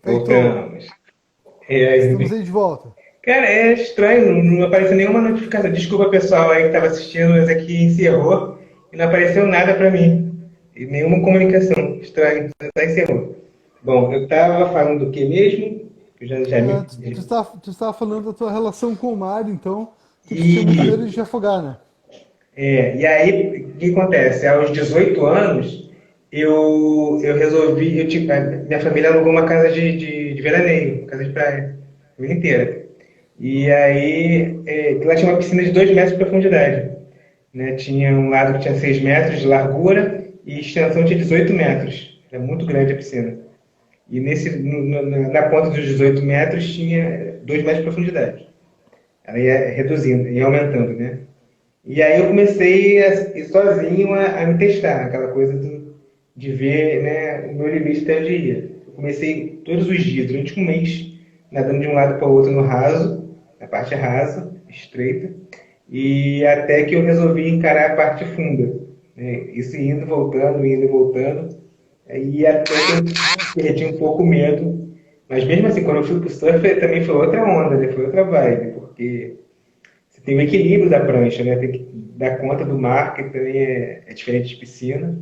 Feito, Voltamos. E estamos aí, aí de volta. cara, é estranho, não apareceu nenhuma notificação. Desculpa, pessoal aí que estava assistindo, mas aqui encerrou e não apareceu nada para mim. E nenhuma comunicação. Estranho, só encerrou. Bom, eu estava falando do que mesmo? Eu já me perdi. Tu estava falando da tua relação com o mar, então, que tu tinha muito medo E, de te afogar, né? e aí, o que acontece? Aos 18 anos, eu resolvi. A minha família alugou uma casa de veraneio, casa de praia, a família inteira. E aí, lá tinha uma piscina de 2 metros de profundidade. Né? Tinha um lado que tinha 6 metros de largura e extensão tinha 18 metros. Era muito grande a piscina. E na ponta dos 18 metros tinha 2 metros de profundidade. Ela ia reduzindo, ia aumentando, né? E aí eu comecei ir sozinho a me testar, aquela coisa de ver, né, o meu limite até onde ia. Eu comecei todos os dias, durante um mês, nadando de um lado para o outro no raso, na parte rasa, estreita, e até que eu resolvi encarar a parte funda. Né? Isso indo e voltando, e até que eu perdi um pouco o medo. Mas mesmo assim, quando eu fui pro surf, também foi outra onda, né? Foi outra vibe, porque você tem o equilíbrio da prancha, né? Tem que dar conta do mar, que também é diferente de piscina,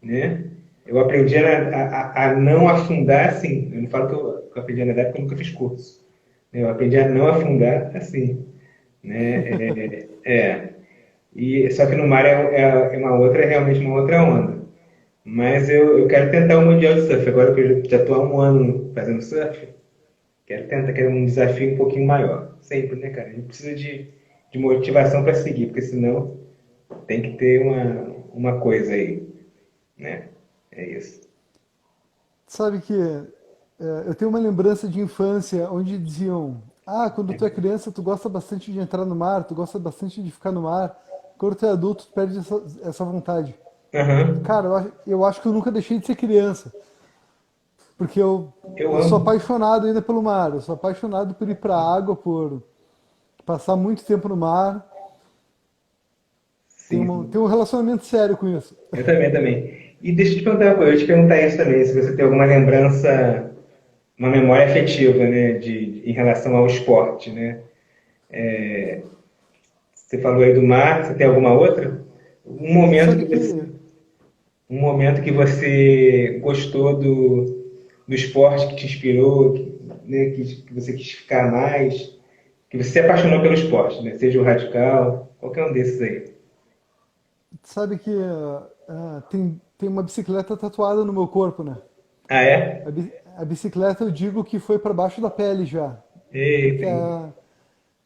né? Eu aprendi a não afundar assim. Eu não falo que eu aprendi a nadar porque eu nunca fiz curso. Né? Eu aprendi a não afundar assim, né? E só que no mar é uma outra, é realmente uma outra onda. Mas eu quero tentar o Mundial de Surf. Agora que eu já estou há um ano fazendo surf, quero tentar, quero um desafio um pouquinho maior. Sempre, né, cara? A gente precisa de motivação para seguir, porque senão tem que ter uma coisa aí, né? É isso. Sabe que eu tenho uma lembrança de infância onde diziam: Ah, quando tu é criança, tu gosta bastante de entrar no mar, tu gosta bastante de ficar no mar. Quando tu é adulto, tu perde essa vontade. Aham. Cara, eu acho que eu nunca deixei de ser criança. Porque Eu eu sou amo. apaixonado ainda pelo mar. Eu sou apaixonado por ir pra água, por passar muito tempo no mar. Sim, Tenho um relacionamento sério com isso. eu também, também. E deixa eu te perguntar uma coisa, eu te perguntar isso também, se você tem alguma lembrança, uma memória afetiva, né, em relação ao esporte, né? Você falou aí do mar, você tem alguma outra? Um momento Sabe que você, que, um momento que você gostou do esporte que te inspirou, né, que você quis ficar mais, que você se apaixonou pelo esporte, né? Seja o radical, qualquer um desses aí. sabe que tem uma bicicleta tatuada no meu corpo, né? Ah, é? A bicicleta eu digo que foi para baixo da pele já. Porque Eita,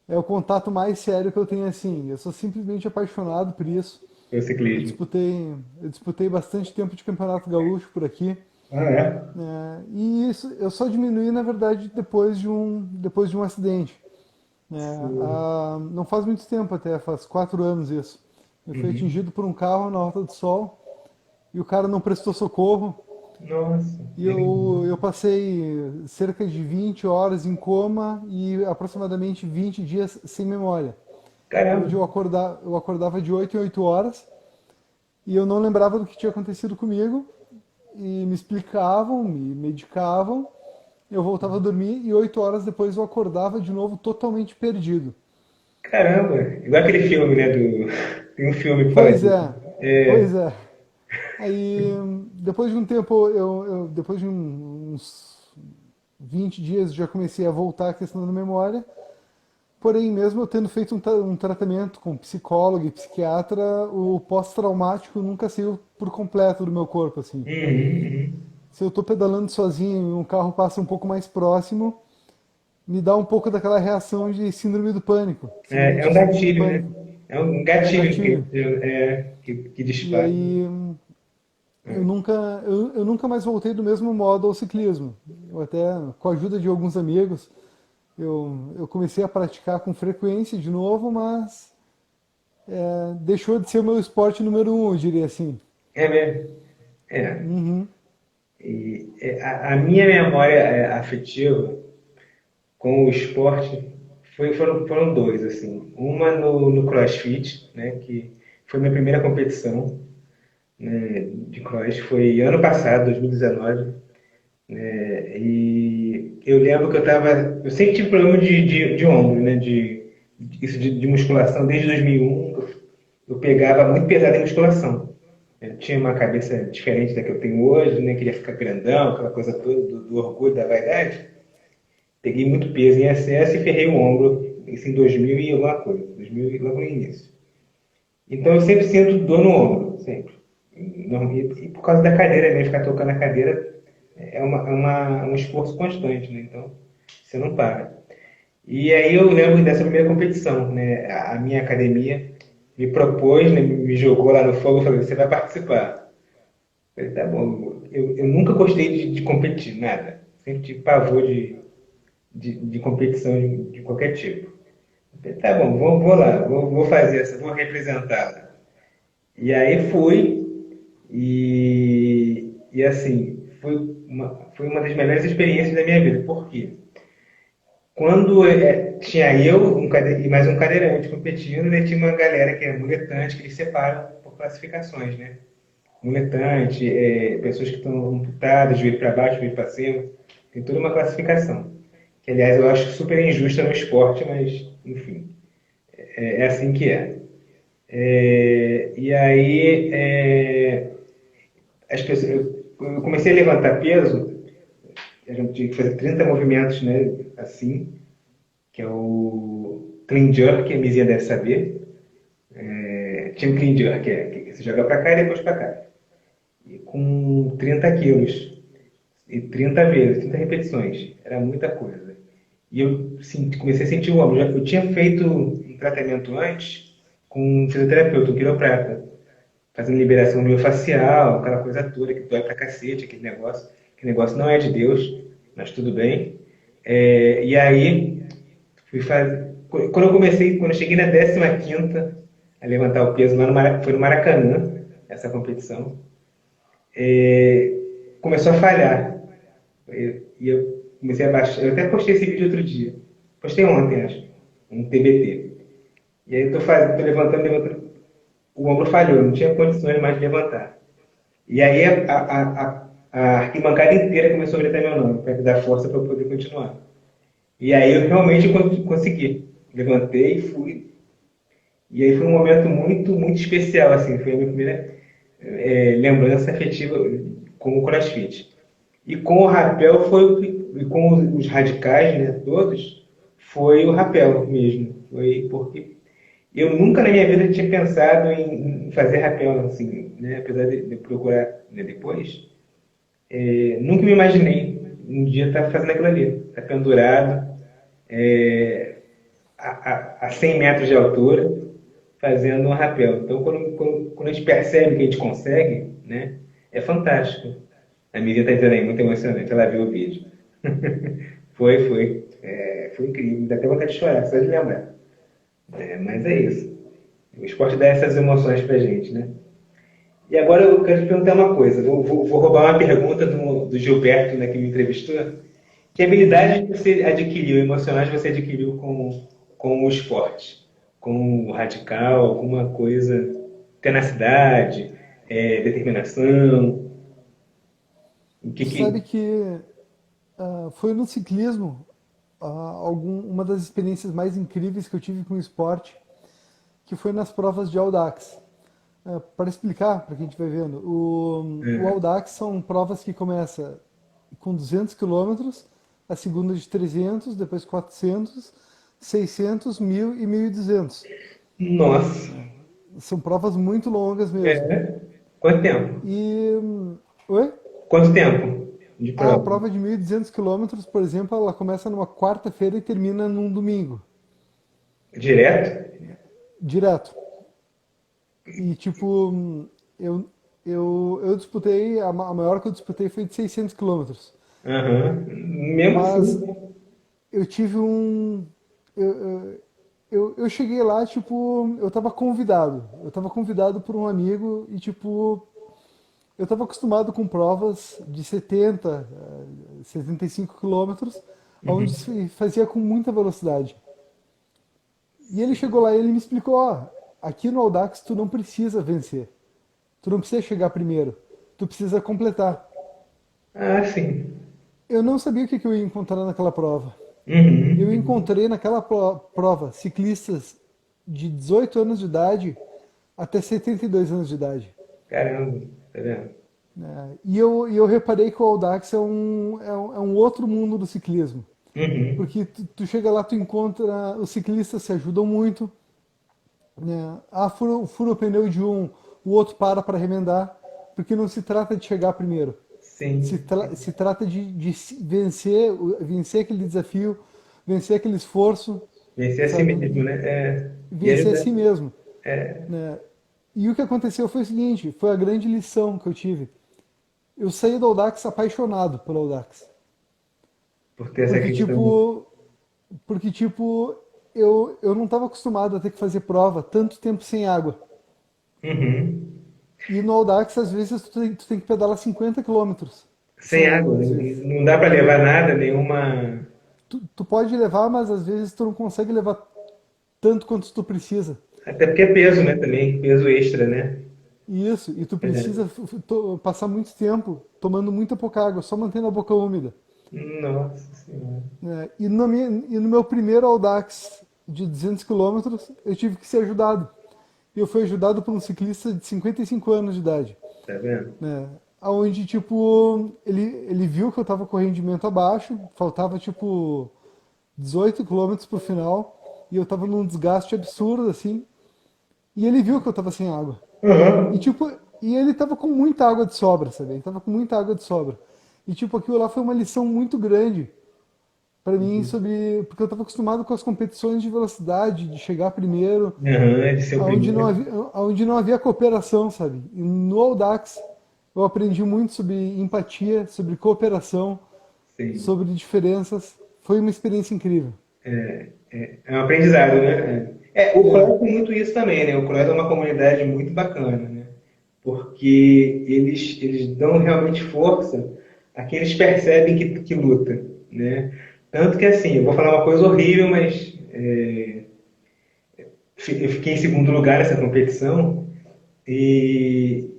é o contato mais sério que eu tenho assim. Eu sou simplesmente apaixonado por isso. foi o Eu ciclismo. disputei, eu disputei bastante tempo de campeonato gaúcho por aqui. Ah, é? E isso eu só diminuí, na verdade, depois de um acidente. Sim. Não faz muito tempo até, faz 4 anos isso. Eu fui Uhum. atingido por um carro na Rota do Sol e o cara não prestou socorro. Nossa, E e aí? eu passei cerca de 20 horas em coma e aproximadamente 20 dias sem memória. Caramba. Onde eu acordava de 8 em 8 horas e eu não lembrava do que tinha acontecido comigo. E me explicavam, me medicavam, eu voltava a dormir e 8 horas depois eu acordava de novo totalmente perdido. Caramba. Igual aquele filme, né? Tem um filme que fala Pois disso. é, pois É. é. Aí, depois de um tempo, depois de uns 20 dias, já comecei a voltar a questão da memória. Porém, mesmo eu tendo feito um tratamento com psicólogo e psiquiatra, o pós-traumático nunca saiu por completo do meu corpo, assim. Uhum, uhum. Se eu tô pedalando sozinho e um carro passa um pouco mais próximo, me dá um pouco daquela reação de síndrome do pânico, É, é semelhante um à síndrome do gatilho, né? pânico. É um É um gatilho gatilho. que E dispara. aí eu nunca mais voltei do mesmo modo ao ciclismo. Eu até, com a ajuda de alguns amigos, eu comecei a praticar com frequência de novo, mas deixou de ser o meu esporte número um, eu diria assim. É mesmo. É. Uhum. A minha memória afetiva com o esporte foram dois, assim. Uma no CrossFit, né? Que foi minha primeira competição. né, de cross. Foi ano passado, 2019. E eu lembro que eu sempre tive problema de ombro, né? De musculação desde 2001. Eu pegava muito pesado em musculação. Eu tinha uma cabeça diferente da que eu tenho hoje, né? Queria ficar grandão, aquela coisa toda do orgulho, da vaidade. Peguei muito peso em excesso e ferrei o ombro, isso em 2000 e alguma coisa, 2000 e logo no início. Então eu sempre sinto dor no ombro, sempre. E por causa da cadeira, né? Ficar tocando a cadeira um esforço constante, né? Então você não para. E aí eu lembro dessa primeira competição, né? A minha academia me propôs, né? Me jogou lá no fogo e falou: você vai participar. Eu falei: tá bom. Eu nunca gostei de competir, nada. Sempre tive pavor de competição de qualquer tipo. Eu falei: tá bom, vou lá, vou fazer essa, vou representá-la. E aí fui, e assim, foi uma das melhores experiências da minha vida. Por quê? Quando tinha eu e mais um cadeirante competindo, né, tinha uma galera que é muletante, que eles separam por classificações, né? Muletante, pessoas que estão amputadas, joelho para baixo, joelho para cima, tem toda uma classificação. Que, aliás, eu acho super injusta no esporte, mas, enfim, é assim que é. E aí, eu comecei a levantar peso, a gente tinha que fazer 30 movimentos, né, assim, que é o clean jerk, que a Mizinha deve saber. Tinha um clean jerk, que você joga para cá e depois para cá. E com 30 quilos. E 30 vezes, 30 repetições. Era muita coisa. E eu comecei a sentir o ombro. Eu tinha feito um tratamento antes com um fisioterapeuta, um quiroprata, fazendo liberação miofascial, aquela coisa toda que dói pra cacete, aquele negócio. Aquele negócio não é de Deus, mas tudo bem. E aí, fui fazer. Quando eu cheguei na 15ª a levantar o peso, lá foi no Maracanã, essa competição, começou a falhar. E eu comecei a baixar. Eu até postei esse vídeo outro dia. Postei ontem, acho. Um TBT. E aí tô levantando, levantando. O ombro falhou, não tinha condições mais de levantar. E aí a arquibancada inteira começou a gritar meu nome, para me dar força para eu poder continuar. E aí eu realmente consegui. Levantei e fui. E aí foi um momento muito, muito especial, assim. Foi a minha primeira lembrança afetiva com o CrossFit. E com o rapel e com os radicais, né, todos, foi o rapel mesmo. Foi porque eu nunca na minha vida tinha pensado em fazer rapel, assim, né, apesar de procurar, né, depois. Nunca me imaginei um dia estar fazendo aquilo ali, estar pendurado é, a 100 metros de altura, fazendo um rapel. Então, quando a gente percebe que a gente consegue, né, é fantástico. A Miriam está dizendo aí, muito emocionante, ela viu o vídeo. Foi. Foi incrível, dá até vontade de chorar, só de lembrar. Mas é isso. O esporte dá essas emoções pra gente, né? E agora eu quero te perguntar uma coisa. Vou roubar uma pergunta do Gilberto, né, que me entrevistou. Que habilidade você adquiriu, emocionais você adquiriu com o esporte? Com o radical, alguma coisa, tenacidade, determinação? O que Tu sabe que foi no ciclismo uma das experiências mais incríveis que eu tive com o esporte, que foi nas provas de Audax. Para explicar, para quem estiver vendo, o Audax são provas que começam com 200 quilômetros, a segunda de 300, depois 400, 600, 1000 e 1200. Nossa! São provas muito longas mesmo. É. Quanto tempo? E, oi? Quanto tempo de A prova? prova de 1.200 quilômetros, por exemplo, ela começa numa quarta-feira e termina num domingo, Direto? direto. E, tipo, eu disputei, a maior que eu disputei foi de 600 quilômetros. Aham. Mesmo Mas assim. eu tive um. Eu cheguei lá, tipo, eu tava convidado. Eu tava convidado por um amigo e, tipo, eu tava acostumado com provas de 70, 75 quilômetros, onde se fazia com muita velocidade. E ele chegou lá e ele me explicou, ó, aqui no Audax tu não precisa vencer. Tu não precisa chegar primeiro, tu precisa completar. Ah, sim. Eu não sabia o que eu ia encontrar naquela prova. Eu Uhum. encontrei naquela prova ciclistas de 18 anos de idade até 72 anos de idade. Caramba, tá vendo? Né? E eu reparei que o Audax é um outro mundo do ciclismo. Uhum. Porque tu chega lá, tu encontra, os ciclistas se ajudam muito, né? Ah, fura o pneu de um, o outro para remendar, porque não se trata de chegar primeiro. Sim. Se trata de vencer aquele desafio, vencer aquele esforço, Vencer a si sabe? mesmo, né? É. E Vencer a ajudar. si mesmo, É. né? E o que aconteceu foi o seguinte, foi a grande lição que eu tive. Eu saí do Audax apaixonado pelo Audax. Por ter essa Porque, questão. tipo, porque, tipo, eu não estava acostumado a ter que fazer prova tanto tempo sem água. Uhum. E no Audax, às vezes, tu tem que pedalar 50 quilômetros Sem sem água, água, às vezes. não dá para levar nada, nenhuma. Tu pode levar, mas às vezes tu não consegue levar tanto quanto tu precisa. Até porque é peso, né? Também, peso extra, né? Isso, e tu É. precisa passar muito tempo tomando muita pouca água, só mantendo a boca úmida. Nossa Senhora. Né? E no meu primeiro Audax de 200 quilômetros, eu tive que ser ajudado. E eu fui ajudado por um ciclista de 55 anos de idade. Tá vendo? Né? Onde, tipo, ele viu que eu tava com o rendimento abaixo, faltava, tipo, 18 quilômetros pro final, e eu tava num desgaste absurdo, assim, e ele viu que eu tava sem água. E, Uhum. tipo, e ele tava com muita água de sobra, sabe? Ele tava com muita água de sobra. E, tipo, aquilo lá foi uma lição muito grande para mim sobre... Porque eu tava acostumado com as competições de velocidade, de chegar primeiro, Aham, de ser o primeiro. onde não havia cooperação, sabe? E no Audax eu aprendi muito sobre empatia, sobre cooperação, Sim. sobre diferenças. Foi uma experiência incrível. É um aprendizado, né? O É, CROSS tem muito isso também, né? O CROSS é uma comunidade muito bacana, né? Porque eles dão realmente força a quem eles percebem que luta, né? Tanto que, assim, eu vou falar uma coisa horrível, mas eu fiquei em segundo lugar nessa competição e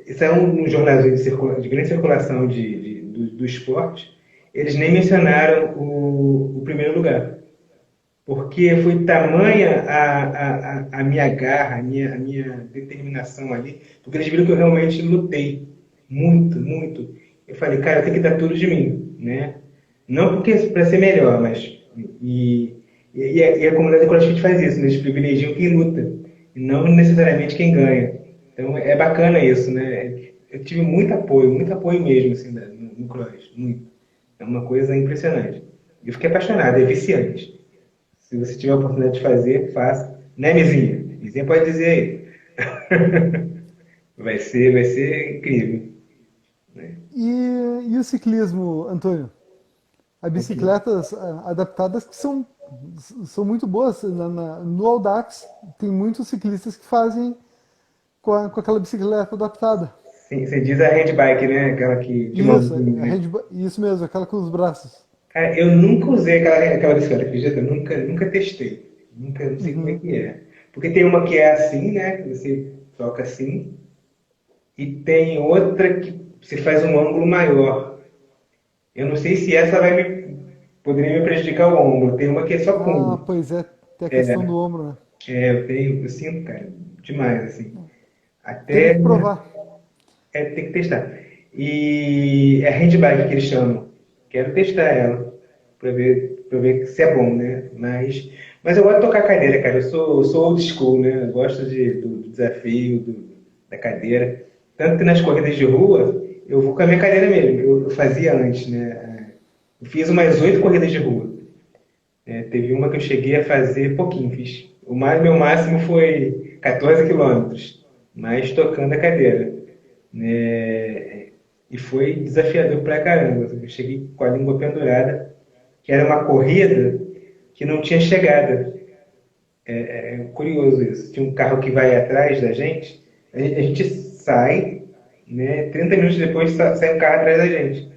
isso é um jornalzinho de grande circulação do esporte. Eles nem mencionaram o primeiro lugar. Porque foi tamanha a minha garra, a minha determinação ali, porque eles viram que eu realmente lutei muito, muito. Eu falei, cara, eu tenho que dar tudo de mim, né? Não porque para ser melhor, mas e a comunidade CrossFit faz isso, né? Eles privilegiam quem luta, e não necessariamente quem ganha. Então é bacana isso, né? Eu tive muito apoio mesmo assim, no Cross, muito. É uma coisa impressionante. Eu fiquei apaixonado, é viciante. Se você tiver a oportunidade de fazer, faça. Né, Mizinha? Mizinha pode dizer aí. Vai ser incrível. Né? e o ciclismo, Antônio? Há O quê? bicicletas adaptadas que são muito boas. No Audax tem muitos ciclistas que fazem com aquela bicicleta adaptada. Sim, você diz a handbike, né? Aquela que de Isso, mãozinha, né? isso mesmo, aquela com os braços. Cara, eu nunca usei aquela bicicleta, acredita? Eu nunca testei. Nunca, não sei como é Uhum. que é. Porque tem uma que é assim, né? Que você toca assim. E tem outra que você faz um ângulo maior. Eu não sei se essa poderia me prejudicar o ombro. Tem uma que é só Ah, com. pois é, tem a questão do ombro, né? Eu sinto, cara, demais, assim. Teria Até que provar. tem que testar. E é handbike que eles chamam. Quero testar ela pra ver se é bom, né? Mas eu gosto de tocar cadeira, cara. Eu sou old school, né? Eu gosto do desafio, da cadeira. Tanto que nas corridas de rua, eu vou com a minha cadeira mesmo. Eu fazia antes, né? Eu fiz umas 8 corridas de rua. Teve uma que eu cheguei a fazer pouquinho, fiz. Meu máximo foi 14 quilômetros, mas tocando a cadeira. Né? E foi desafiador pra caramba. Eu cheguei com a língua pendurada, que era uma corrida que não tinha chegada. É curioso isso. Tinha um carro que vai atrás da gente, a gente sai, né? 30 minutos depois sai um carro atrás da gente,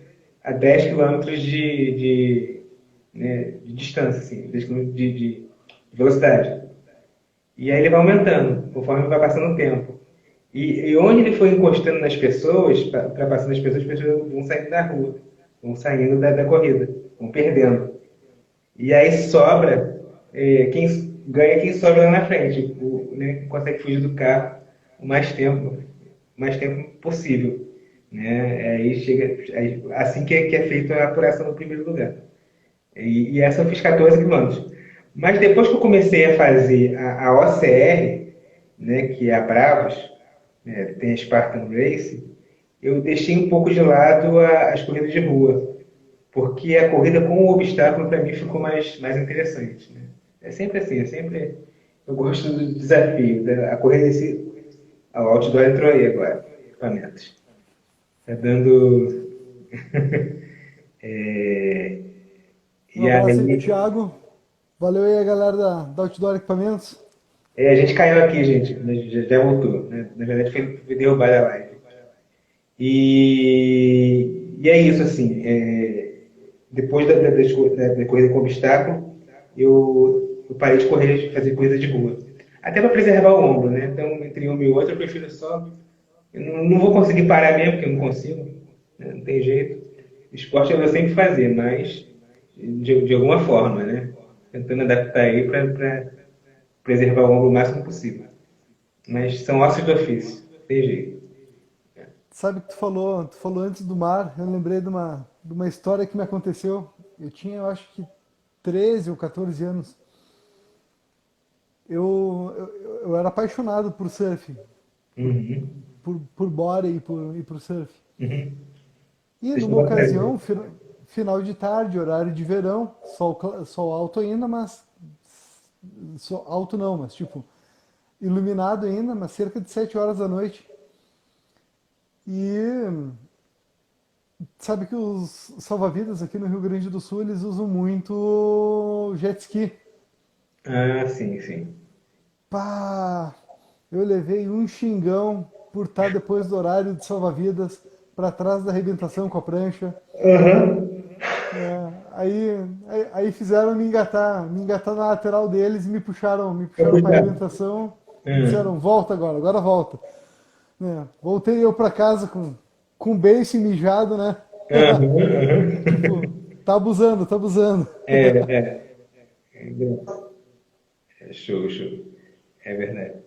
a 10 quilômetros de distância, assim, 10 quilômetros de velocidade. E aí ele vai aumentando, conforme vai passando o tempo. E onde ele foi encostando nas pessoas, ultrapassando as pessoas vão saindo da rua, vão saindo da corrida, vão perdendo. E aí sobra, quem ganha quem sobra lá na frente, né, que consegue fugir do carro o mais tempo possível. Né? Aí chega, assim que é feita a apuração no primeiro lugar. E essa eu fiz 14 quilômetros. Mas depois que eu comecei a fazer a OCR, né, que é a Bravos, né, tem a Spartan Race, eu deixei um pouco de lado as corridas de rua, porque a corrida com o obstáculo para mim ficou mais interessante. Né? É sempre assim, eu gosto do desafio. A corrida em si, o outdoor entrou aí agora, equipamentos. Tá dando. é, Um e abraço aí pro aí, Thiago. Valeu aí a galera da Outdoor Equipamentos. a gente caiu aqui, gente, já voltou. Né? Na verdade, foi derrubar a live. E é isso, assim. Depois da corrida com obstáculo, eu parei de correr, de fazer corrida de rua. Até para preservar o ombro, né? Então, entre uma e outra, eu prefiro só. Eu não vou conseguir parar mesmo, porque eu não consigo. Né? Não tem jeito. Esporte eu vou sempre fazer, mas de alguma forma, né? Tentando adaptar aí para preservar o ombro o máximo possível. Mas são ossos do ofício, não tem jeito. Sabe que tu falou antes do mar, eu lembrei de uma história que me aconteceu. Eu tinha, eu acho que 13 ou 14 anos. Eu era apaixonado por surf, Uhum. por body e por surf. Uhum. E Você numa chegou atrás, né? ocasião, final de tarde, horário de verão, sol alto ainda, mas sol alto não, mas tipo, iluminado ainda, mas cerca de 7 horas da noite. E sabe que os salva-vidas aqui no Rio Grande do Sul, eles usam muito jet ski. Ah, sim, sim. Pá, eu levei um xingão por estar depois do horário de salva-vidas para trás da arrebentação com a prancha. Aham. É, aí fizeram me engatar na lateral deles e me Eu puxaram fui para lá. arrebentação e Ah. disseram, volta agora, agora volta. É, voltei eu para casa com o beiço mijado, né? Aham, aham. Tipo, tá abusando, tá abusando. É, é. Show, show. É verdade.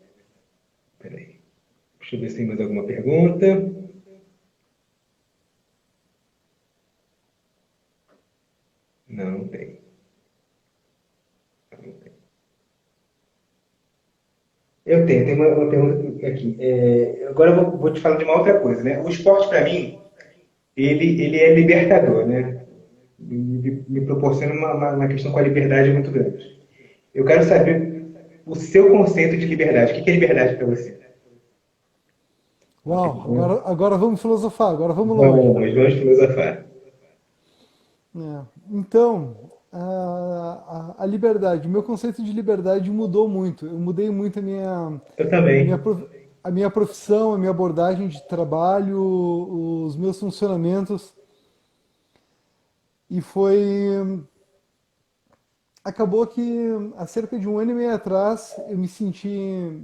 Peraí. Deixa eu ver se tem mais alguma pergunta. Não, não tem. Não tem. Tem uma pergunta aqui. Agora vou te falar de uma outra coisa, né? O esporte, para mim, ele é libertador, né? Me proporciona uma questão com a liberdade muito grande. Eu quero saber o seu conceito de liberdade. O que é liberdade para você? Uma Uau, pergunta. agora vamos filosofar, agora vamos longe. Vamos filosofar. É, então, a liberdade, o meu conceito de liberdade mudou muito. Eu mudei muito Eu a minha, também. prof- a minha profissão, a minha abordagem de trabalho, os meus funcionamentos. E foi. Acabou que há cerca de um ano e meio atrás eu me senti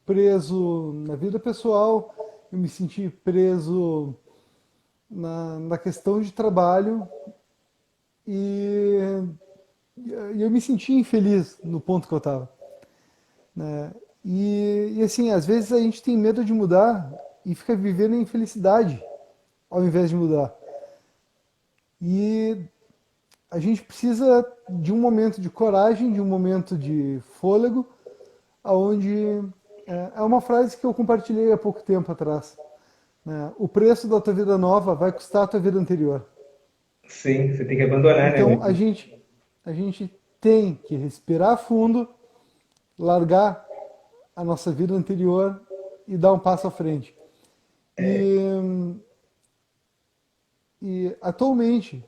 preso na vida pessoal, eu me senti preso na questão de trabalho e, e eu me senti infeliz no ponto que eu estava. Né? E assim, às vezes a gente tem medo de mudar e fica vivendo em infelicidade ao invés de mudar. E a gente precisa de um momento de coragem, de um momento de fôlego, aonde é uma frase que eu compartilhei há pouco tempo atrás. Né? O preço da tua vida nova vai custar a tua vida anterior. Sim, você tem que abandonar, né? Então a gente tem que respirar fundo, largar a nossa vida anterior e dar um passo à frente. E, e atualmente,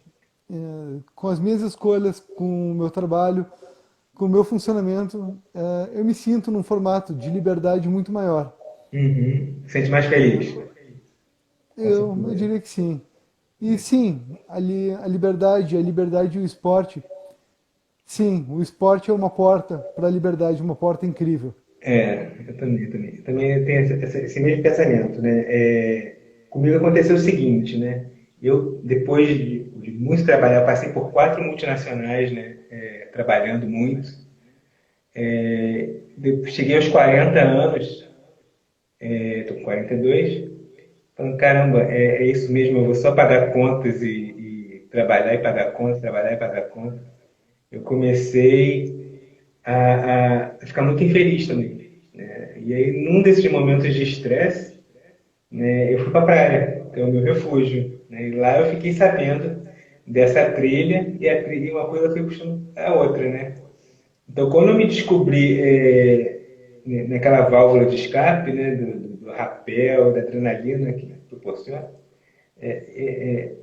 com as minhas escolhas, com o meu trabalho, com o meu funcionamento, eu me sinto num formato de liberdade muito maior. Uhum. Se sente mais Né? feliz. Com Eu certeza. diria que sim. E sim, a liberdade e o esporte. Sim, o esporte é uma porta para a liberdade, uma porta incrível. Eu também tenho esse mesmo pensamento, né? Comigo aconteceu o seguinte, né? Eu, depois de muito trabalhar, eu passei por 4 multinacionais, né? Trabalhando muito. Cheguei aos 40 anos, estou com 42, falando, caramba, é isso mesmo, eu vou só pagar contas e trabalhar e pagar contas, trabalhar e pagar contas. Eu comecei a ficar muito infeliz também, né? E aí, num desses momentos de estresse, né, eu fui para a praia, que é o meu refúgio, né? E lá eu fiquei sabendo dessa trilha e a trilha, uma coisa foi puxando a outra, né? Então, quando eu me descobri naquela válvula de escape, né, do rapel, da adrenalina que proporciona,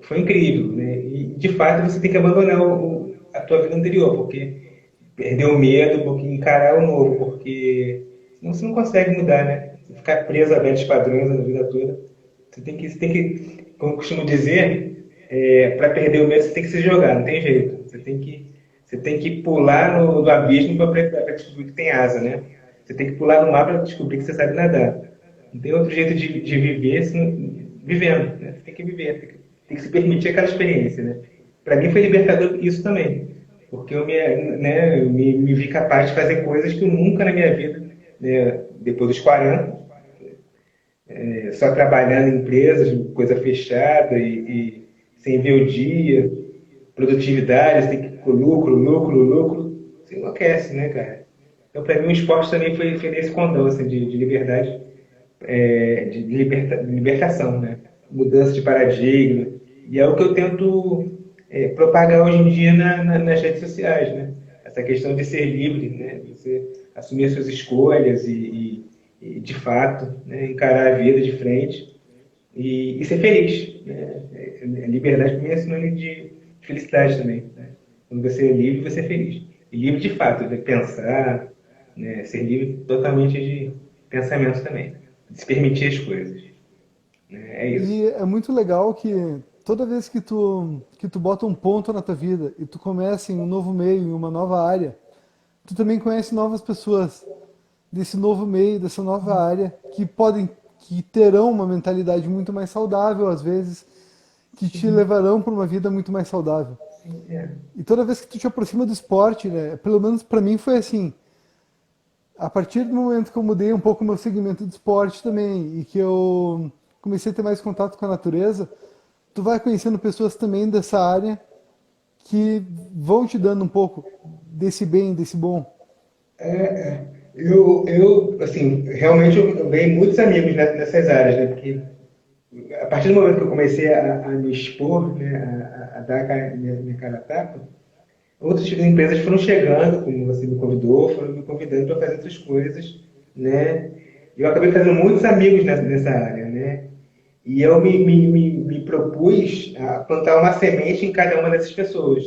foi incrível, né? E, de fato, você tem que abandonar a tua vida anterior, porque perder o medo, porque encarar o novo, porque senão você não consegue mudar, né? Você ficar preso a velhos padrões a vida toda. Como eu costumo dizer, para perder o medo você tem que se jogar, não tem jeito. Você tem que pular no abismo para descobrir que tem asa, né? Você tem que pular no mar para descobrir que você sabe nadar. Não tem outro jeito de viver vivendo, né? Você tem que viver, tem que se permitir aquela experiência, né? Para mim foi libertador isso também, porque eu me vi capaz de fazer coisas que eu nunca na minha vida, né, depois dos 40, só trabalhando em empresas, coisa fechada e sem ver o dia, produtividade, você tem que lucro, lucro, lucro, você enlouquece, né, cara? Então, para mim, o esporte também foi nesse condão, assim, de liberdade, de libertação, né? Mudança de paradigma. E é o que eu tento propagar hoje em dia nas redes sociais, né? Essa questão de ser livre, né? Você assumir as suas escolhas e de fato, né? Encarar a vida de frente e ser feliz, né? Liberdade para mim é sinônimo de felicidade também, né? Quando você é livre, você é feliz. E livre de fato, de pensar, né? Ser livre totalmente de pensamento também, de se permitir as coisas, né? É isso. E é muito legal que toda vez que tu bota um ponto na tua vida e tu começa em um novo meio, em uma nova área, tu também conhece novas pessoas desse novo meio, dessa nova área, que terão uma mentalidade muito mais saudável às vezes, que te levarão para uma vida muito mais saudável. É. E toda vez que tu te aproxima do esporte, né, pelo menos para mim foi assim, a partir do momento que eu mudei um pouco o meu segmento de esporte também e que eu comecei a ter mais contato com a natureza, tu vai conhecendo pessoas também dessa área que vão te dando um pouco desse bem, desse bom. Assim, realmente eu ganhei muitos amigos nessas áreas, né? Porque a partir do momento que eu comecei a me expor, né? A dar minha cara a tapa, outras empresas foram chegando, como você me convidou, foram me convidando para fazer outras coisas, né? E eu acabei fazendo muitos amigos nessa área, né? E eu me propus a plantar uma semente em cada uma dessas pessoas,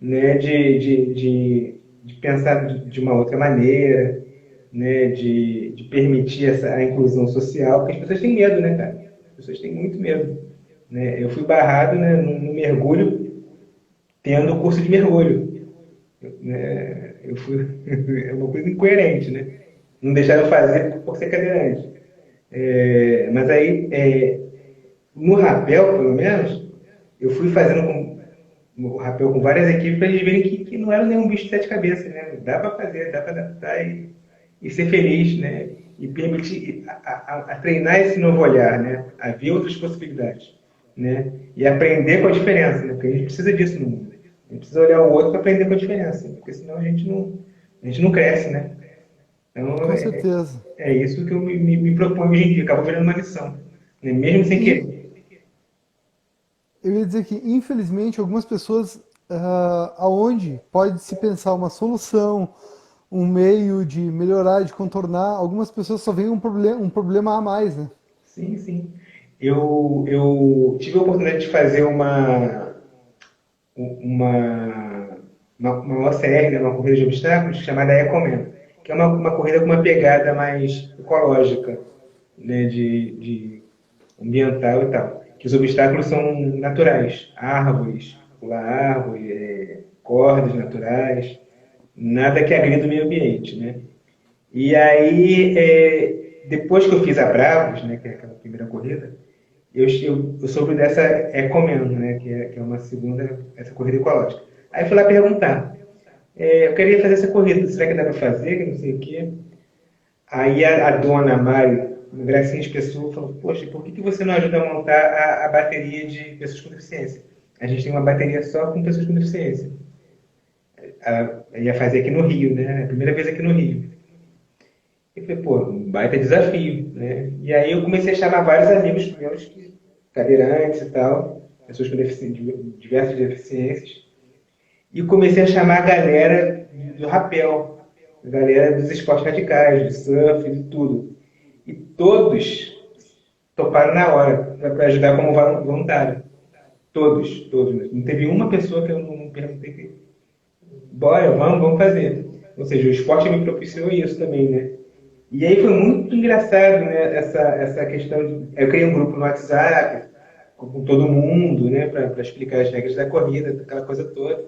né? De pensar de uma outra maneira, né? De permitir a inclusão social, porque as pessoas têm medo, né, cara? As pessoas têm muito medo, né? Eu fui barrado, né, no mergulho, tendo o curso de mergulho, né? Eu fui, é uma coisa incoerente, né? Não deixaram fazer por ser cadeirante. Mas aí, no rapel, pelo menos, eu fui fazendo o rapel com várias equipes para eles verem que não era nenhum bicho de sete cabeças, né? Dá para fazer, dá para adaptar e ser feliz, né? E permitir a treinar esse novo olhar, né? A ver outras possibilidades, né? E aprender com a diferença, né? Porque a gente precisa disso no mundo. A gente precisa olhar o outro para aprender com a diferença, porque senão a gente não cresce, né? Então, Com certeza. é isso que eu me proponho hoje em dia, acabou virando uma missão, né? Mesmo sem E querer. eu ia dizer que, infelizmente, algumas pessoas, aonde pode se pensar uma solução, um meio de melhorar, de contornar, algumas pessoas só veem um problema a mais, né? Sim, sim. Eu tive a oportunidade de fazer uma, uma OCR, né, uma corrida de obstáculos, chamada Ecoman, que é uma corrida com uma pegada mais ecológica, né, de ambiental e tal. Que os obstáculos são naturais, árvores, pular árvore, cordas naturais, nada que agrida o meio ambiente, né? E aí, depois que eu fiz a Bravos, né, que é aquela primeira corrida, eu soube dessa Ecoman, né, que é uma segunda, essa corrida ecológica. Aí fui lá perguntar, eu queria fazer essa corrida, será que dá para fazer, que não sei o quê. Aí a dona Mari, Gracinha de Pessoa, falou, poxa, por que você não ajuda a montar a bateria de pessoas com deficiência? A gente tem uma bateria só com pessoas com deficiência. Ela ia fazer aqui no Rio, né? A primeira vez aqui no Rio. E falei, pô, um baita desafio, né? E aí eu comecei a chamar vários amigos meus, cadeirantes e tal, pessoas com diversas deficiências, e comecei a chamar a galera do rapel, a galera dos esportes radicais, do surf, de tudo. E todos toparam na hora para ajudar como voluntário. Todos, todos. Não teve uma pessoa que eu não perguntei que, bora, vamos fazer. Ou seja, o esporte me propiciou isso também, né? E aí foi muito engraçado, né, essa questão de... Eu criei um grupo no WhatsApp com todo mundo, né, para explicar as regras da corrida, aquela coisa toda.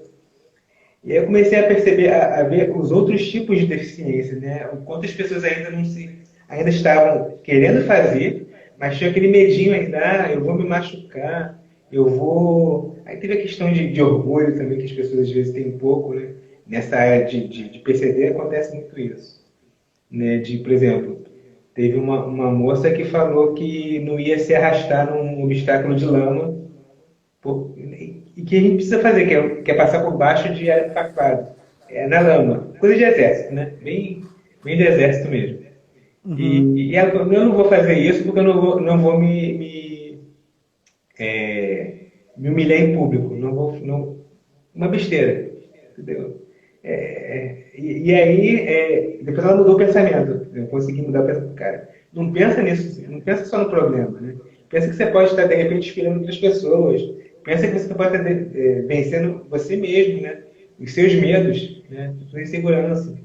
E aí eu comecei a perceber, a ver os outros tipos de deficiência, né? O quanto as pessoas ainda estavam querendo fazer, mas tinha aquele medinho ainda, eu vou me machucar, eu vou... Aí teve a questão de orgulho também, que as pessoas às vezes têm um pouco, né? Nessa área de PCD acontece muito isso, né? Por exemplo, teve uma moça que falou que não ia se arrastar num obstáculo de lama, e que a gente precisa fazer, que é passar por baixo de arame farpado, na lama. Coisa de exército, né? Bem de exército mesmo. Uhum. E ela falou, eu não vou fazer isso porque eu não vou me humilhar em público. Uma besteira. Entendeu? E aí, depois ela mudou o pensamento. Eu consegui mudar o pensamento. Cara, não pensa nisso, não pensa só no problema, né? Pensa que você pode estar, de repente, inspirando outras pessoas. Pensa que você pode estar vencendo você mesmo, né? Os seus medos, né? A sua insegurança.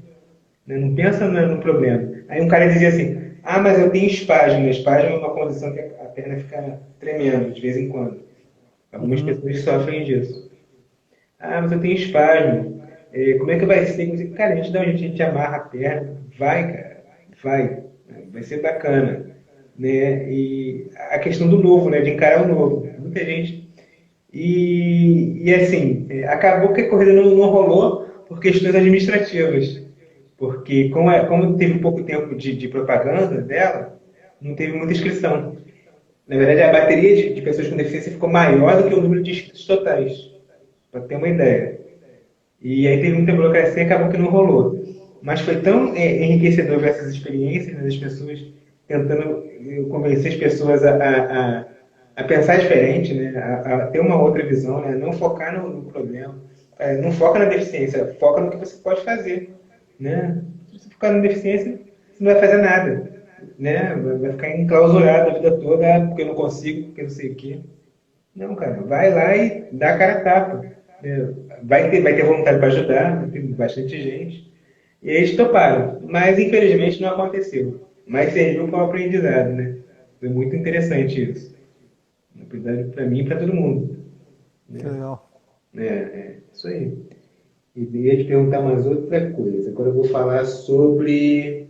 Né? Não pensa no problema. Aí um cara dizia assim, mas eu tenho espasmo. Espasmo é uma condição que a perna fica tremendo de vez em quando. Algumas Uhum. pessoas sofrem disso. Mas eu tenho espasmo. Como é que vai ser? Cara, a gente dá um jeito, a gente amarra a perna. Vai, cara. Vai. Vai ser bacana. Né? E a questão do novo, né? De encarar o novo. Muita gente. E assim, acabou que a corrida não rolou por questões administrativas. Porque como teve pouco tempo de propaganda dela, não teve muita inscrição. Na verdade, a bateria de pessoas com deficiência ficou maior do que o número de inscritos totais, para ter uma ideia. E aí teve muita burocracia e acabou que não rolou. Mas foi tão enriquecedor ver essas experiências, né, das pessoas tentando convencer as pessoas a pensar diferente, né, a ter uma outra visão, né, não focar no problema. Não foca na deficiência, foca no que você pode fazer. Né? Se você ficar na deficiência, você não vai fazer nada. Né? Vai ficar enclausurado a vida toda, porque eu não consigo, porque não sei o quê. Não, cara, vai lá e dá a cara a tapa. Né? Vai ter voluntário para ajudar, vai ter bastante gente. E eles toparam, mas infelizmente não aconteceu. Mas serviu como aprendizado, né? Foi muito interessante isso. Um aprendizado para mim e para todo mundo. Que Né? legal. Isso aí. E ia te perguntar mais outra coisa. Agora eu vou falar sobre.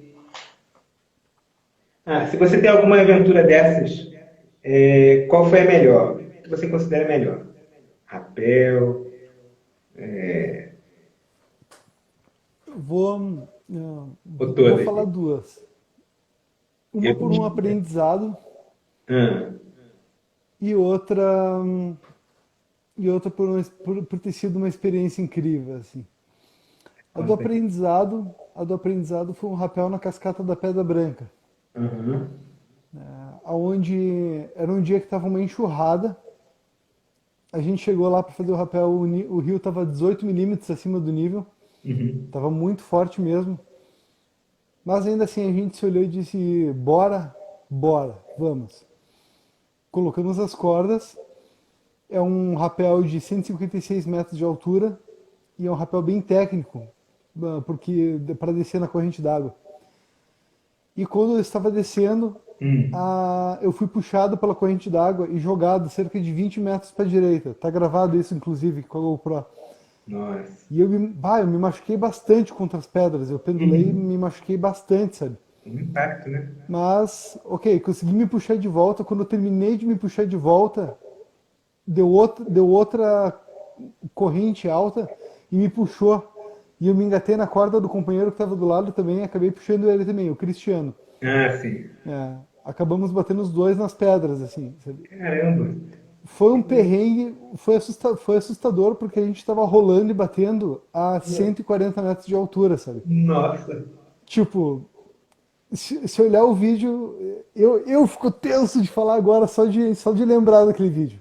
Se você tem alguma aventura dessas, qual foi a melhor? O que você considera melhor? Rapel, Vou, ou vou todas? falar duas. Uma Eu, por um aprendizado ah, e outra por ter sido uma experiência incrível, assim. conta aí. A do aprendizado foi um rapel na cascata da Pedra Branca, Aham. aonde era um dia que estava uma enxurrada. A gente chegou lá para fazer o rapel, o rio estava 18 milímetros acima do nível, Uhum. estava muito forte mesmo. Mas ainda assim a gente se olhou e disse: bora, bora, vamos. Colocamos as cordas. É um rapel de 156 metros de altura e é um rapel bem técnico, porque para descer na corrente d'água. E quando eu estava descendo, Hum. eu fui puxado pela corrente d'água e jogado cerca de 20 metros para a direita. Tá gravado isso, inclusive, com a GoPro. Nossa. E eu me machuquei bastante contra as pedras. Eu pendulei e Uhum. me machuquei bastante, sabe? Um impacto, né? Mas, ok, consegui me puxar de volta. Quando eu terminei de me puxar de volta, deu outra corrente alta e me puxou. E eu me engatei na corda do companheiro que estava do lado também, e acabei puxando ele também, o Cristiano. Ah, sim. É, acabamos batendo os dois nas pedras, assim, sabe? Caramba. Foi um perrengue, foi assustador porque a gente estava rolando e batendo a 140 metros de altura, sabe? Nossa. Tipo, se olhar o vídeo, eu fico tenso de falar agora só de lembrar daquele vídeo.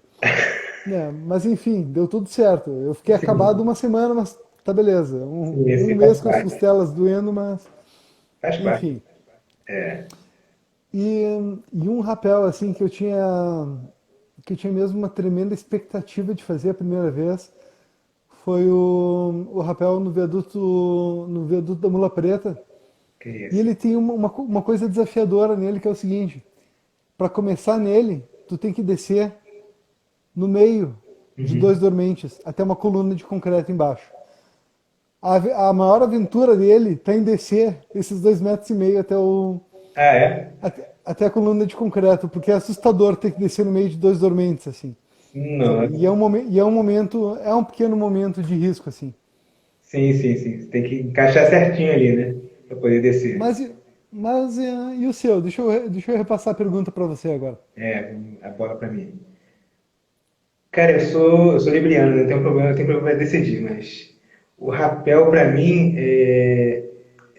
Né? Mas enfim, deu tudo certo. Eu fiquei acabado Sim, uma semana, mas tá beleza. sim, Um esse faz mês com as parte. costelas doendo, mas Faz parte. enfim. É. E, e um rapel assim que eu tinha mesmo uma tremenda expectativa de fazer a primeira vez foi o rapel no viaduto da Mula Preta. Que E isso. ele tem uma coisa desafiadora nele que é o seguinte: para começar nele, tu tem que descer no meio de dois Uhum. dormentes até uma coluna de concreto embaixo. A maior aventura dele está em descer esses 2,5 metros Ah, é? até a coluna de concreto, porque é assustador ter que descer no meio de dois dormentes, assim. Sabe? Nossa. E é um momento, é um pequeno momento de risco, assim. Sim, sim, sim. Você tem que encaixar certinho ali, né? Pra poder descer. Mas, e o seu? Deixa eu repassar a pergunta para você agora. É, a bola pra mim. Cara, eu sou libriano, né? Eu tenho problema de decidir, mas o rapel pra mim é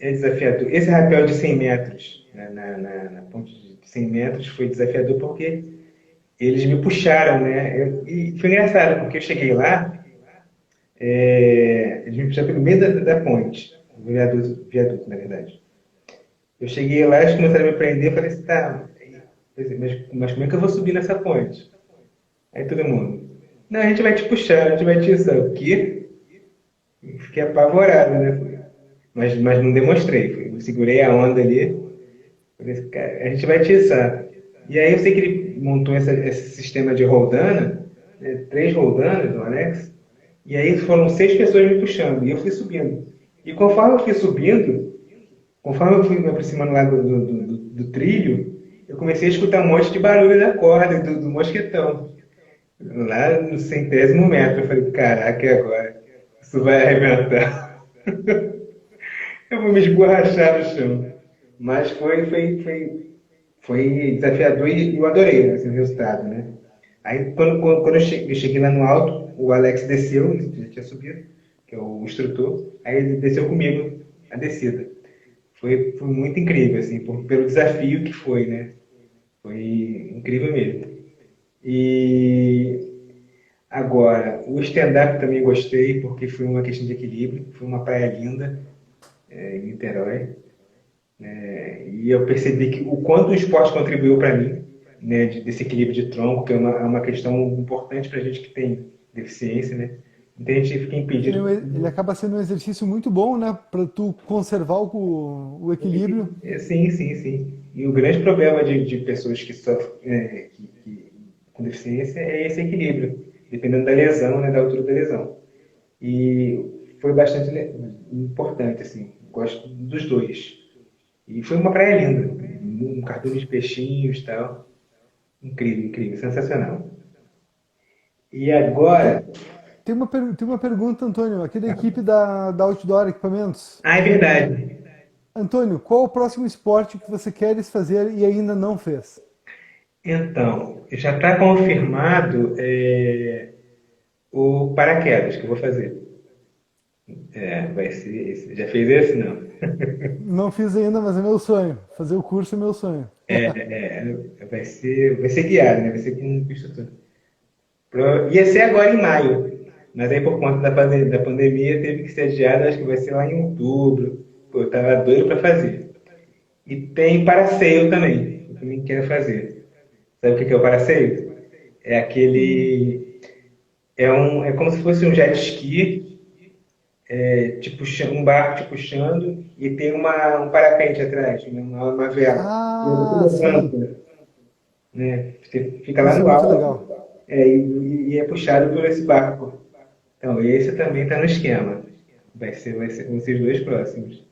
desafiador. Esse rapel de 100 metros, né, na ponte de 100 metros, foi desafiador porque eles me puxaram, né? E foi engraçado, porque eu cheguei lá, eles me puxaram pelo meio da ponte, viaduto, na verdade. Eu cheguei lá, eles começaram a me prender, eu falei assim, tá, mas como é que eu vou subir nessa ponte? Aí todo mundo, não, a gente vai te puxar, a gente vai te isso. O quê? Fiquei apavorado, né? Mas não demonstrei, eu segurei a onda ali, falei assim, cara, a gente vai te içar. E aí eu sei que ele montou esse sistema de roldana, né, 3 roldanas do Alex, e aí foram 6 pessoas me puxando, e eu fui subindo. E conforme eu fui subindo, conforme eu fui me aproximando lá do trilho, eu comecei a escutar um monte de barulho da corda, do mosquetão. Lá no 100º metro, eu falei, caraca, e agora? Isso vai arrebentar. Eu vou me esborrachar no chão. Mas foi desafiador e eu adorei assim, o resultado, né? Aí, quando eu cheguei lá no alto, o Alex desceu, ele já tinha subido, que é o instrutor, aí ele desceu comigo a descida. Foi muito incrível, assim, pelo desafio que foi, né? Foi incrível mesmo. E agora, o stand-up também gostei, porque foi uma questão de equilíbrio, foi uma praia linda, em Niterói. E eu percebi que o quanto o esporte contribuiu para mim, né, desse equilíbrio de tronco, que é uma questão importante para a gente que tem deficiência, né? Então a gente fica impedido. Ele acaba sendo um exercício muito bom, né, para tu conservar o equilíbrio. Sim, sim, sim. E o grande problema de pessoas que sofrem com deficiência é esse equilíbrio, dependendo da lesão, né, da altura da lesão. E foi bastante importante, assim. Gosto dos dois. E foi uma praia linda, um cardume de peixinhos e tal. Incrível, incrível, sensacional. E agora. Tem, tem uma pergunta, Antônio, aqui da equipe da Outdoor Equipamentos. Ah, é verdade. Antônio, qual o próximo esporte que você queres fazer e ainda não fez? Então, já está confirmado o paraquedas que eu vou fazer. Vai ser esse. Já fez esse? Não. Não fiz ainda, mas é meu sonho. Fazer o curso é meu sonho. Vai ser guiado, né? Vai ser com um instrutor. Ia ser agora em maio, mas aí por conta da pandemia teve que ser adiado, acho que vai ser lá em outubro. Pô, eu tava doido para fazer. E tem paraceio também, eu também quero fazer. Sabe o que é o paraceio? É aquele. É como se fosse um jet ski, um barco te puxando e tem um parapente atrás, né, uma vela. E aí você Ah, sim. levanta, né? Você fica lá Isso é no muito legal. alto, e é puxado por esse barco. Então, esse também está no esquema. Vão ser os dois próximos.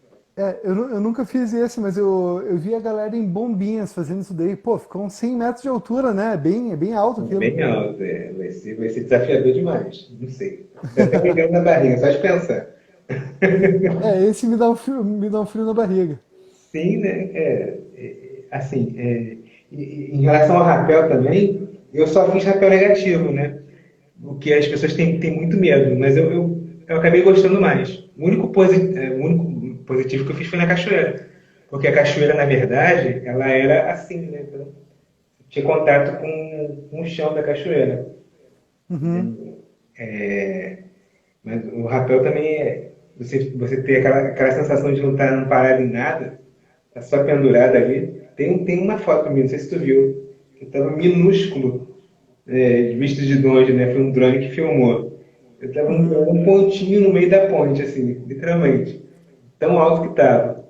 Eu nunca fiz esse, mas eu vi a galera em Bombinhas fazendo isso daí. Pô, ficou uns 100 metros de altura, né? É bem alto aquilo. Bem alto, vai ser desafiador demais. Não sei. Dá até me deu na barriga, só de pensar. Esse me dá um frio na barriga. Sim, né? Assim, em relação ao rapel também, eu só fiz rapel negativo, né? O que as pessoas têm muito medo, mas eu acabei gostando mais. O único positivo que eu fiz foi na cachoeira. Porque a cachoeira, na verdade, ela era assim, né? Então, tinha contato com o chão da cachoeira. Uhum. Mas o rapel também você ter aquela sensação de não estar não parado em nada, tá só pendurado ali. Tem uma foto minha, não sei se tu viu, que estava minúsculo, visto de longe, né? Foi um drone que filmou. Eu estava Uhum. um pontinho no meio da ponte, assim, literalmente. Tão alto que estava.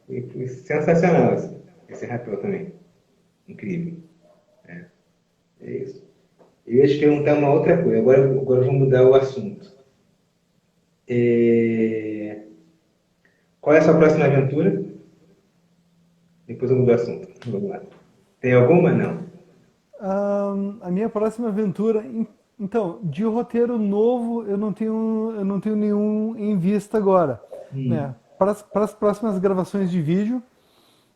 E foi sensacional, assim, esse rapel também. Incrível. É isso. Eu ia te perguntar uma outra coisa, agora eu vou mudar o assunto. É, Qual é a sua próxima aventura? Depois eu mudo o assunto. Vamos lá. Tem alguma? Não. A minha próxima aventura, então, de roteiro novo, eu não tenho nenhum em vista agora, né? Hum. Para as próximas gravações de vídeo,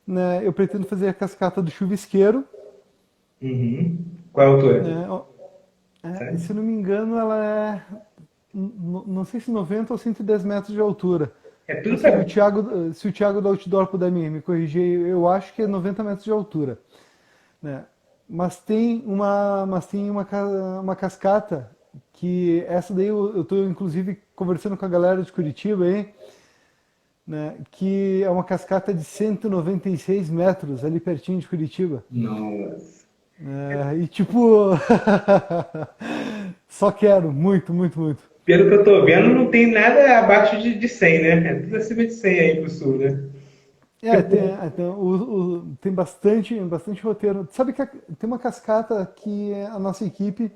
né, eu pretendo fazer a cascata do chuvisqueiro, Uhum. Qual é a altura? né? Se Sabe? eu não me engano, ela é, não sei se 90 ou 110 metros de altura. É Então, tudo para. Se o Thiago da Outdoor puder me corrigir, eu acho que é 90 metros de altura, né? Mas tem uma cascata que essa daí eu tô inclusive conversando com a galera de Curitiba aí, né? Que é uma cascata de 196 metros ali pertinho de Curitiba. Nossa. E tipo, só quero, muito, muito, muito. Pelo que eu tô vendo, não tem nada abaixo de 100, né? É tudo acima de 100 aí pro sul, né? Tem bastante roteiro. Sabe que tem uma cascata que a nossa equipe,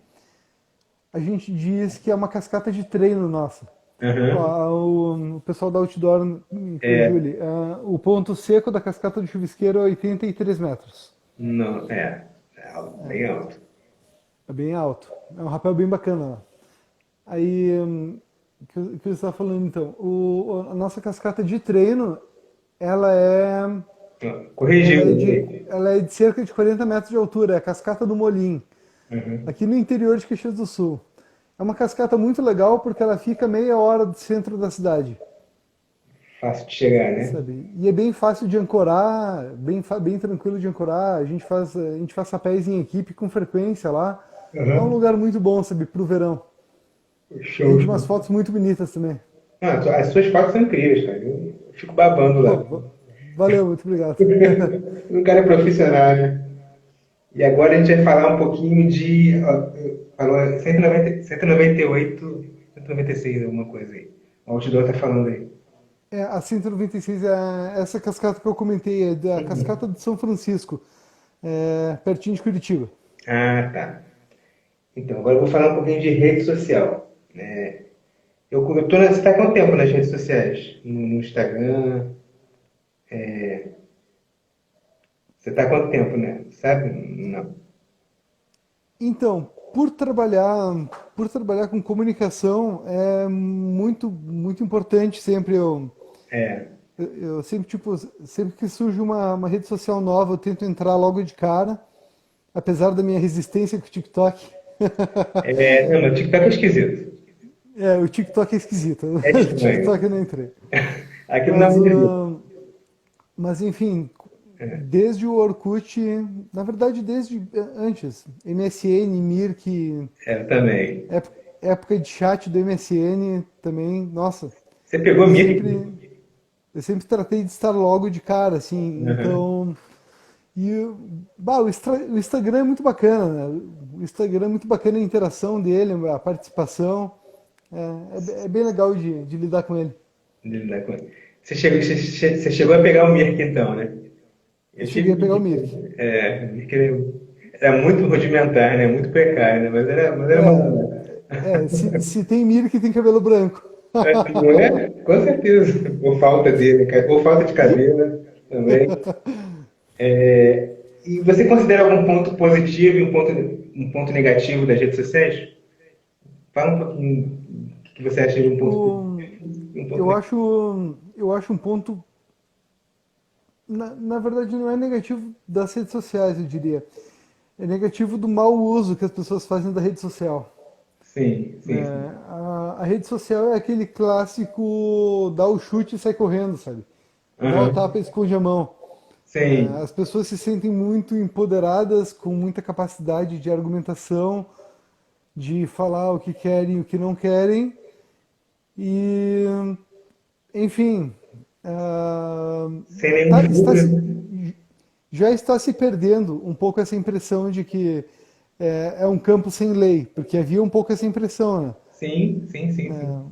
a gente diz que é uma cascata de treino nossa. Aham. O pessoal da Outdoor me corrigiu É. ali. O ponto seco da cascata do chuvisqueiro é 83 metros. Não, bem alto. É bem alto. É um rapel bem bacana lá. Aí, que eu estava falando então, a nossa cascata de treino, ela é, Corrigiu ali. ela é de cerca de 40 metros de altura, é a cascata do Molim, Uhum. aqui no interior de Caxias do Sul. É uma cascata muito legal porque ela fica meia hora do centro da cidade, Fácil de chegar, né? sabe? E é bem fácil de ancorar, bem tranquilo de ancorar. A gente faz rapéis em equipe com frequência lá. É um Aham. lugar muito bom, sabe, pro verão. Show, Rende umas show. fotos muito bonitas também. Ah, as suas fotos são incríveis, cara. Eu fico babando Pô, lá. valeu, muito obrigado. Um cara profissional, né? E agora a gente vai falar um pouquinho de. Ó, falou 190, 198, 196, alguma coisa aí. O Outdoor tá falando aí. A 196 é essa cascata que eu comentei, é da cascata de São Francisco, pertinho de Curitiba. Ah, tá. Então, agora eu vou falar um pouquinho de rede social. Né? Você está há quanto tempo nas redes sociais? No Instagram? Você está há quanto tempo, né? Sabe? Não. Então, por trabalhar com comunicação, é muito importante sempre É. eu sempre, tipo, sempre que surge uma rede social nova, eu tento entrar logo de cara, apesar da minha resistência com o TikTok. Não, mas o TikTok é esquisito. O TikTok é esquisito. É O estranho. TikTok eu não entrei. Aquilo não é Mas, muito bom. mas enfim, É, desde o Orkut, na verdade desde antes, MSN, Mirk, eu também. época de chat do MSN também, nossa, Você pegou eu Mirk? sempre, eu sempre tratei de estar logo de cara, assim, Aham. então, o Instagram é muito bacana, né? O Instagram é muito bacana a interação dele, a participação, é bem legal de lidar com ele. Você chegou a pegar o Mirk então, né? Eu Eu cheguei tive a pegar o Mirk. Mirk. O Mirk era muito rudimentar, né? Muito precário, né? Mas era É, maneiro. Se tem milho que tem cabelo branco. Não é? Com certeza. Ou falta dele, cara. Ou falta de cabelo também. E você considera algum ponto positivo e um ponto negativo das redes sociais? Fala um pouquinho o que você acha de um ponto O, positivo e um ponto eu negativo. acho, eu acho um ponto, na verdade não é negativo das redes sociais, eu diria. É negativo do mau uso que as pessoas fazem da rede social. Sim, sim, sim. Né? A rede social é aquele clássico dá o chute e sai correndo, sabe? Dá o Aham. tapa e esconde a mão. Né? Sim. As pessoas se sentem muito empoderadas, com muita capacidade de argumentação, de falar o que querem e o que não querem. E, enfim, Sem nenhum tá- está se- filtro. já está se perdendo um pouco essa impressão de que é um campo sem lei, porque havia um pouco essa impressão, né? Sim, sim, sim, sim.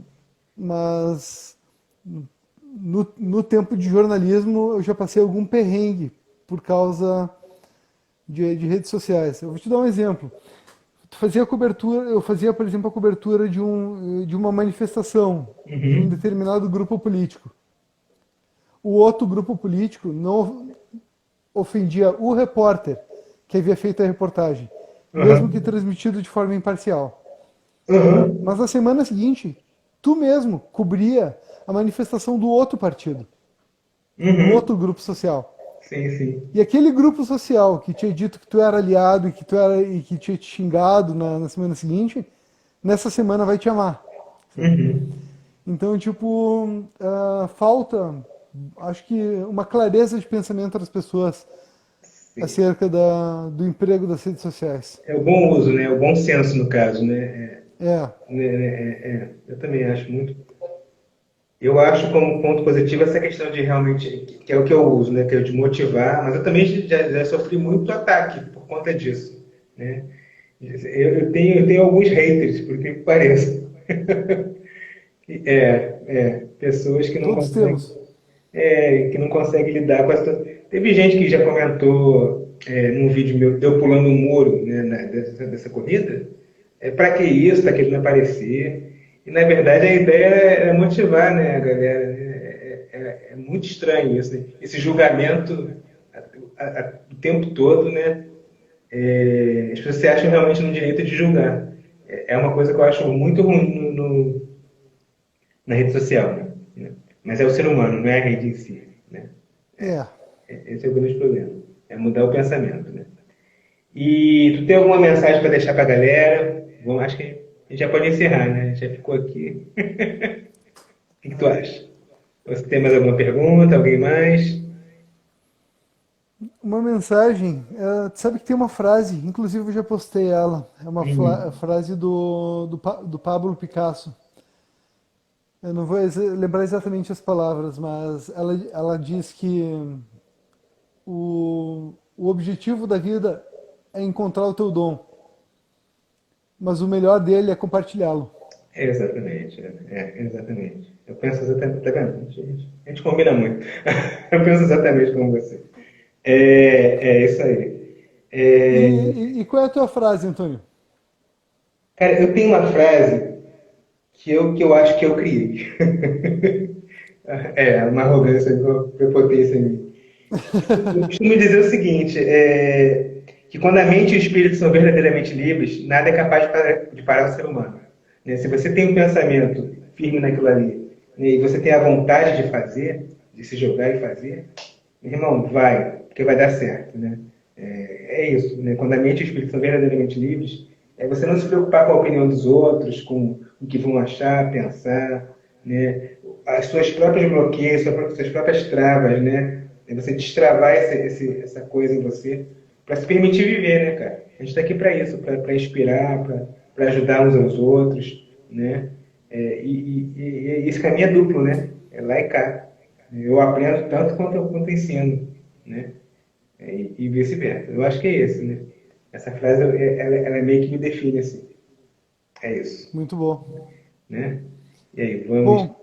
Mas no tempo de jornalismo eu já passei algum perrengue por causa de redes sociais. Eu vou te dar um exemplo. Fazia cobertura, eu fazia, por exemplo, a cobertura de uma manifestação de um Uhum. determinado grupo político. O outro grupo político não ofendia o repórter que havia feito a reportagem, mesmo que Aham. transmitido de forma imparcial. Aham. Mas na semana seguinte, tu mesmo cobria a manifestação do outro partido, do Uhum. outro grupo social. Sim, sim. E aquele grupo social que tinha dito que tu era aliado e que tinha te xingado na semana seguinte, nessa semana vai te amar. Sabe? Uhum. Então, tipo, falta, acho que uma clareza de pensamento das pessoas Sim. acerca do emprego das redes sociais. É o bom uso, né? O bom senso, no caso, né? É, Eu também acho muito. Eu acho como ponto positivo essa questão de realmente, que é o que eu uso, né? Que é de motivar, mas eu também já sofri muito ataque por conta disso, né? Eu tenho alguns haters, por que pareça. Pessoas que não todos conseguem, temos. que não conseguem lidar com a situação. Teve gente que já comentou num vídeo meu, de eu pulando um muro, né, dessa corrida. Para que isso? Tá querendo aparecer. E na verdade a ideia é motivar, né, a galera. Né? É muito estranho isso, né? Esse julgamento o tempo todo, né? As pessoas se acham realmente no direito de julgar. É uma coisa que eu acho muito ruim na rede social, né? Mas é o ser humano, não é a rede em si, né? É. Esse é o grande problema. É mudar o pensamento, né? E tu tem alguma mensagem para deixar para a galera? Bom, acho que a gente já pode encerrar, né? Já ficou aqui. O que tu acha? Você tem mais alguma pergunta? Alguém mais? Uma mensagem, sabe que tem uma frase, inclusive eu já postei ela, é uma Uhum. frase do Pablo Picasso. Eu não vou lembrar exatamente as palavras, mas ela diz que o objetivo da vida é encontrar o teu dom, mas o melhor dele é compartilhá-lo. Exatamente, exatamente. Eu penso exatamente, tá vendo? A gente combina muito. Eu penso exatamente como você. É isso aí. É, E qual é a tua frase, Antônio? cara, eu tenho uma frase que eu acho que eu criei. Uma arrogância, uma prepotência em mim. Eu costumo dizer o seguinte, que quando a mente e o espírito são verdadeiramente livres, nada é capaz de parar o ser humano. Né? Se você tem um pensamento firme naquilo ali, né, e você tem a vontade de fazer, de se jogar e fazer, meu irmão, vai, porque vai dar certo. Né? É isso. Né? Quando a mente e o espírito são verdadeiramente livres, é você não se preocupar com a opinião dos outros, com o que vão achar, pensar, né? As suas próprios bloqueios, suas próprias travas, né? É você destravar essa coisa em você para se permitir viver, né, cara? A gente está aqui para isso, para inspirar, para ajudar uns aos outros, né? E esse caminho é duplo, né? É lá e cá. Eu aprendo tanto quanto eu ensino, né? E vice-versa. Eu acho que é isso, né? Essa frase, ela meio que me define assim. É isso, Muito bom. né? E aí, Bom,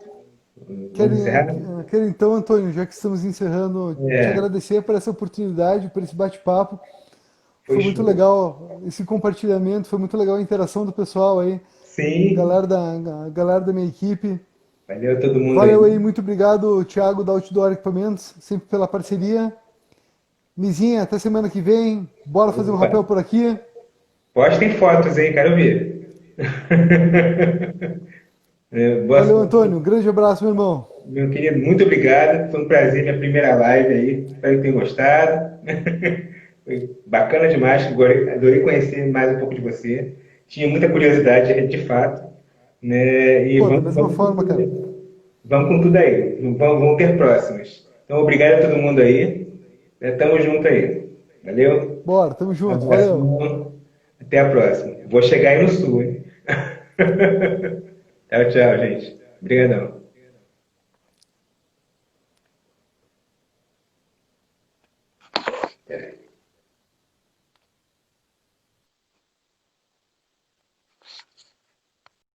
vamos encerrar? quero então, Antônio, já que estamos encerrando, te É, agradecer por essa oportunidade, por esse bate-papo. foi Foi muito show. legal esse compartilhamento, foi muito legal a interação do pessoal aí. Sim, a galera da minha equipe. valeu a todo mundo Valeu aí. aí, muito obrigado, Thiago da Outdoor Equipamentos, sempre pela parceria. Mizinha, até semana que vem. Bora fazer um Opa, rapel por aqui. postem fotos aí, quero ver. Boa Valeu, sorte. Antônio. Um grande abraço, meu irmão. Meu querido, muito obrigado. Foi um prazer, minha primeira live aí. Espero que tenham gostado. Foi bacana demais. Adorei conhecer mais um pouco de você. Tinha muita curiosidade, de fato. Né? E Pô, da vamos, mesma vamos, com forma, cara. tudo, vamos com tudo aí. Vamos ter próximas. Então, obrigado a todo mundo aí. Tamo junto aí. Valeu? Bora, tamo junto. Valeu. Abração. Até a próxima. Vou chegar aí no sul, hein? Tchau, tchau, gente. Obrigadão.